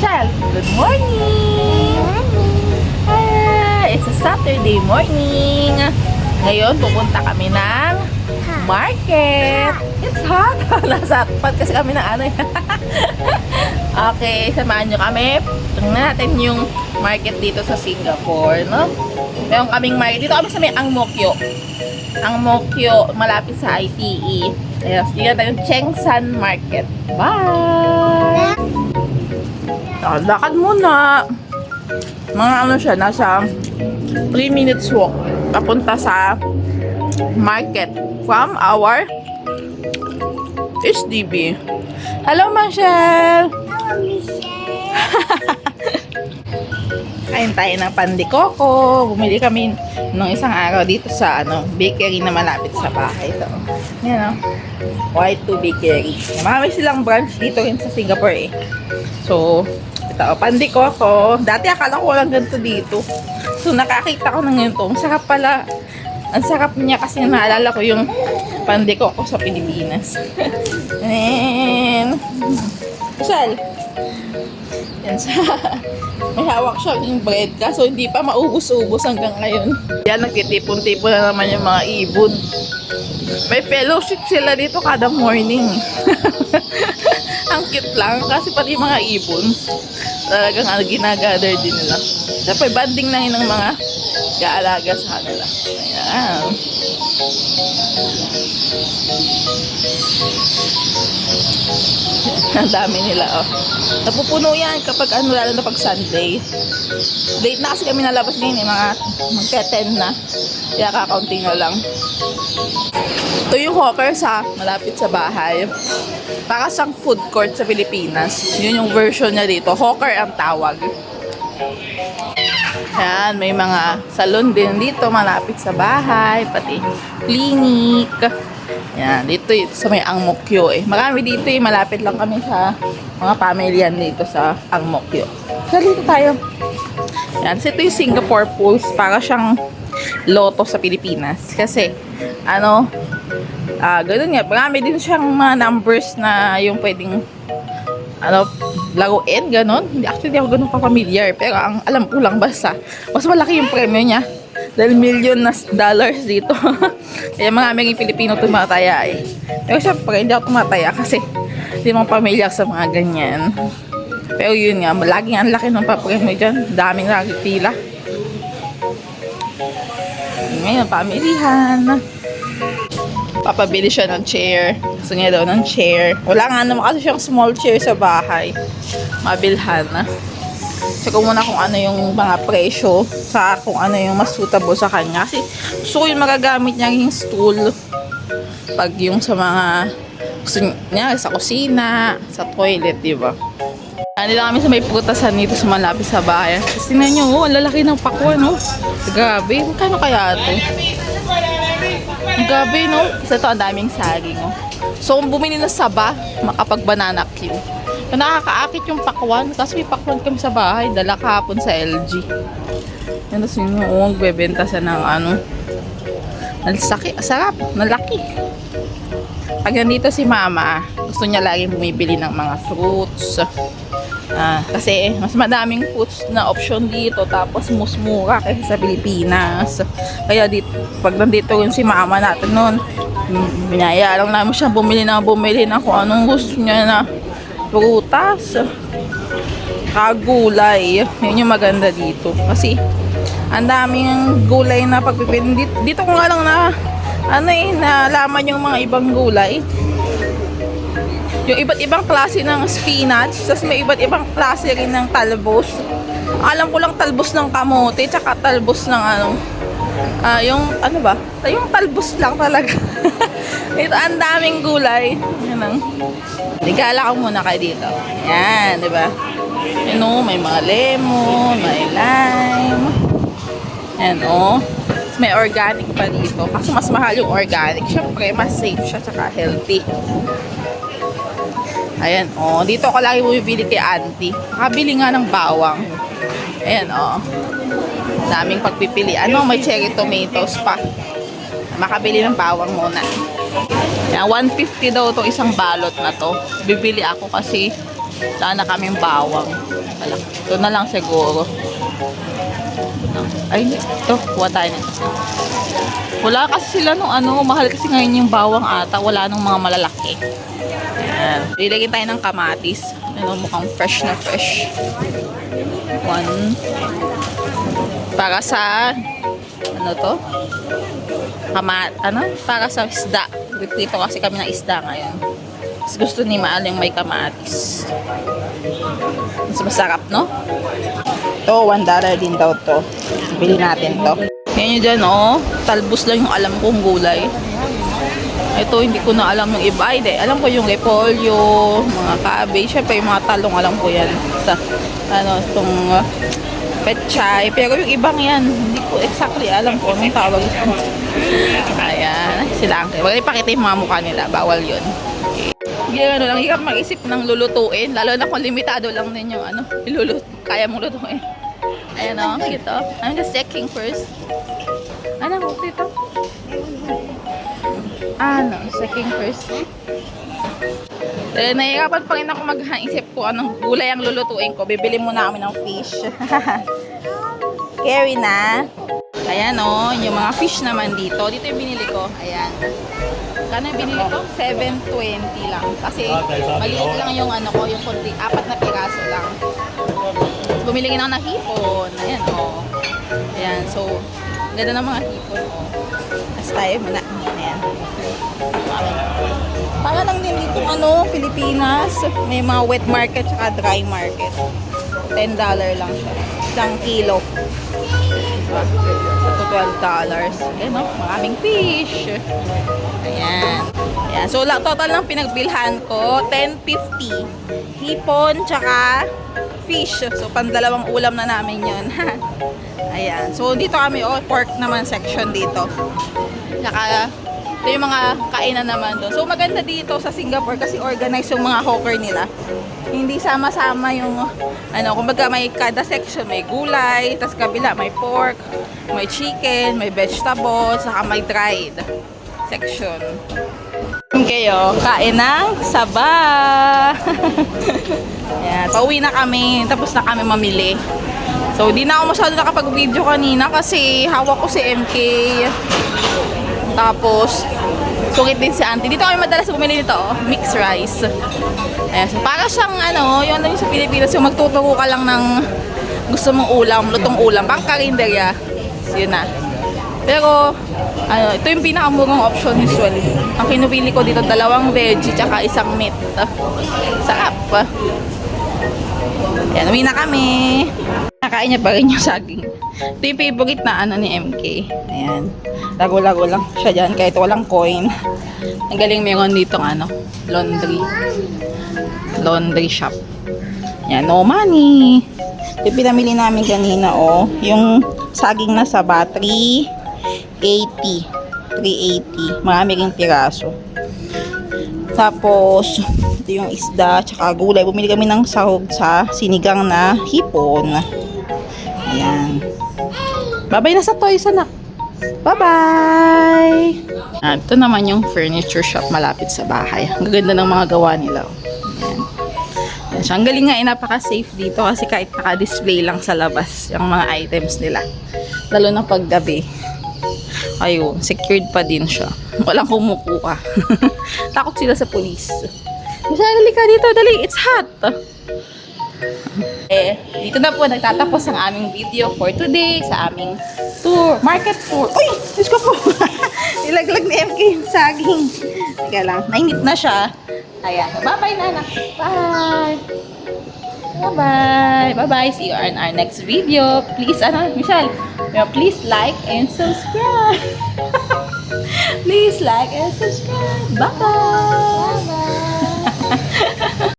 Chel, good morning! It's a Saturday morning. Ngayon, pupunta kami ng market. It's hot! Nasa hotpot kasi kami na ano. Okay, samahan nyo kami. Tingnan natin yung market dito sa Singapore, no? Meron kaming market. Dito kami sa may Ang Mo Kio. Ang Mo Kio, malapit sa ITE. Ayan, dito tayo yung Cheng San Market. Bye! Lakad muna. Mga ano siya, nasa 3 minutes walk. Papunta sa market from our HDB. Hello, Michelle! Hello, Michelle! Kain tayo ng pandikoko. Bumili kami nung isang araw dito sa bakery na malapit sa bahay. Ito. Yan Y2 Bakery. Marami silang branch dito rin sa Singapore eh. So, ito, pandikoko. Dati akala ko walang ganito dito. So, nakakita ko ng ganito. Ang sarap pala. Ang sarap niya kasi naalala ko yung pandikoko sa Pilipinas. And, Michelle, yan siya. May hawak siya yung bread kaso hindi pa maubos-ubos hanggang ngayon. Yan, nagtitipon-tipon na naman yung mga ibon. May fellowship sila dito kada morning. Ang cute lang kasi pati mga ibon talagang ginagather din nila. Siyempre banding na yun ng mga gaalaga sa kanila. Ayan. Ang dami nila, oh. Napupuno yan kapag lalo na pag Sunday. Late na kasi kami nalabas ngayon, mga magte-10 na. Kaya kakaunting na lang. Ito yung hawker sa malapit sa bahay. Para siyang food court sa Pilipinas. Yun yung version niya dito. Hawker ang tawag. Yan, may mga salon din dito malapit sa bahay. Pati clinic. Yan, dito sa may Ang Mo Kio eh. Marami dito eh. Malapit lang kami sa mga pamilyan dito sa Ang Mo Kio. So, dito tayo. Yan, so ito yung Singapore Pulse. Para siyang Lotto sa Pilipinas. Kasi, ganun nga. Marami din siyang mga numbers na yung pwedeng laruin, ganun. Actually, ako ganun pa-familiar. Pero ang alam ko lang basta, mas malaki yung premyo niya. Dahil million na dollars dito. Kaya mga aming Pilipino tumataya eh. Pero syempre, hindi ako tumataya kasi hindi mo pamilyar sa mga ganyan. Pero yun nga, laging ang laki ng papremyo dyan. Daming lagi pila. Ngayon, pamilihan. Papabili siya ng chair. Gusto niya daw ng chair. Wala nga naman kasi siyang small chair sa bahay. Mabilhan na. Check ko muna kung ano yung mga presyo sa kung ano yung mas suitable sa kanya. Kasi gusto ko yung magagamit niya yung stool. Pag yung sa mga gusto niya, sa kusina, sa toilet, diba? Hindi lang kami sa may prutasan dito sa malapit sa bahay. Kasi tingnan nyo, ang lalaki ng pakwan, no? Grabe, magkano kaya ito? Ang gabi, no? Kasi ito, ang daming saging, no? So, kung bumili na saba, makapag-banana Q. So, nakakaakit yung pakwan. Kasi may pakwan kami sa bahay. Dala kahapon sa LG. Yan, tapos yun, magbebenta siya ng nalasaki. Sarap, nalaki. Pag nandito si mama, gusto niya laging bumibili ng mga fruits. Kasi mas madaming fruits na option dito. Tapos mas mura kaysa sa Pilipinas. Kaya dito, pag nandito rin si mama natin noon, binaya lang namin siya bumili na kung anong gusto niya na prutas, kagulay. Yun yung maganda dito. Kasi ang daming gulay na pagpipili. Dito ko nga lang nalaman yung mga ibang gulay. Yung iba't ibang klase ng spinach, tapos may iba't ibang klase rin ng talbos. Alam ko lang talbos ng kamote, tsaka talbos ng yung talbos lang talaga. Ito, ang daming gulay. Yan ang. Ligala ko muna kayo dito. Yan, di ba? May mga lemon, may lime. Yan, may organic pa dito. Kasi mas mahal yung organic. Siyempre, mas safe siya, tsaka healthy. Ayan, dito ako lagi bumibili kay auntie. Nakabili nga ng bawang. Ayan, daming pagpipili. May cherry tomatoes pa. Makabili ng bawang muna. Yan, 150 daw itong isang balot na to. Bibili ako kasi Wala na kaming bawang. Wala. Ito na lang siguro. Ay, ito. Kuha tayo nito. Wala kasi sila nung ano, mahal kasi ngayon yung bawang ata. Wala nung mga malalaki. Ayan. Lilagyan tayo ng kamatis. Ano, mukhang fresh na fresh. One. Para sa, ano to? Para sa isda. Dito kasi kami ng isda ngayon. Mas gusto ni Maal yung may kamatis. Mas masarap, no? Ito, $1 din daw to. Bili natin to. Yan yun dyan, oh. Talbos lang yung alam kong gulay. Ito, hindi ko na alam yung iba. Hindi, alam ko yung repolyo, mga cabbage. Siyempre, yung mga talong, alam ko yan. Sa, ano, itong pechay. Pero yung ibang yan, hindi ko exactly alam kung anong tawag ito. Ayan, sila ang wag ipakita yung mga mukha nila. Bawal yun. Okay. Ano lang, hirap mag-isip ng lulutuin. Lalo na kung limitado lang din yung ano, kaya mong lutuin. Ayan o, ito. I'm just checking first. Ano mo dito? Checking first. Nahihirapan pa rin ako mag-isip ko anong gulay ang lulutuin ko. Bibili muna kami ng fish. Carry na. Ayan o, yung mga fish naman dito. Dito yung binili ko. Ayan. Kano yung binili ko? 720 lang. Kasi maliit lang yung ano ko, yung konti, 4 na piraso lang. Bumili rin ako ng hipon. Ayan o. Ayan, so, ganda ng mga hipon o. Tapos tayo muna. Ayan. Para lang din dito, ano, Pilipinas. May mga wet market tsaka dry market. $10 lang siya. 1 kilo. Diba? Ito $12. Ayan o, maraming fish. Ayan. Ayan. So, total ng pinagbilhan ko, $10.50. Hipon, tsaka fish. So, pandalawang ulam na namin yun. Ayan. So, dito kami, pork naman section dito. Tsaka, ito yung mga kainan naman doon. So, maganda dito sa Singapore kasi organized yung mga hawker nila. Hindi sama-sama yung, ano, kumbaga may kada section, may gulay, tas kabila may pork, may chicken, may vegetables, saka may dried section. Kayo, kain ng saba. Ayan, pauwi na kami, tapos na kami mamili. So, di na ako masyado nakapag-video kanina kasi hawak ko si MK. Tapos, sungit din si auntie. Dito kami madalas bumili nito, mixed rice. Ayan, so para siyang ano, yung ano yung sa Pilipinas, yung magtuturo ka lang ng gusto mong ulam, lutong ulam, pang karinderya. So, yun na. Pero, ano, ito yung pinakamurang option usually. Ang kinupili ko dito, 2 veggie, tsaka 1 meat. Sarap. Ayan, uwi na kami. Nakain niya pa rin yung saging. Ito yung favorite na ano ni MK. Ayan. Lago-lago lang siya dyan kahit walang coin. Ang galing meron dito ano, laundry shop. Ayan, no money. Ito yung pinamili namin kanina yung saging na saba, 380. Marami ring piraso. Tapos, ito yung isda, tsaka gulay. Bumili kami ng sahog sa sinigang na hipon. Ayan. Bye-bye na sa toys, anak. Bye-bye! Ito naman yung furniture shop malapit sa bahay. Ang gaganda ng mga gawa nila. Ayan. Ayan. So, ang galing nga, napaka-safe dito kasi kahit naka-display lang sa labas yung mga items nila. Lalo na paggabi. Ayun, secured pa din siya. Walang kumukuha. Takot sila sa police. Dali ka dito, dali. It's hot. Dito na po nagtatapos ang aming video for today sa aming tour, market tour. Uy! Diyos ko po! Nilaglag ni MK yung saging. Teka lang, nainit na siya. Ayan. Bye-bye na anak. Bye! Bye-bye! Bye-bye! See you on our next video. Please, Michelle, please like and subscribe. Please like and subscribe. Bye-bye! Bye-bye!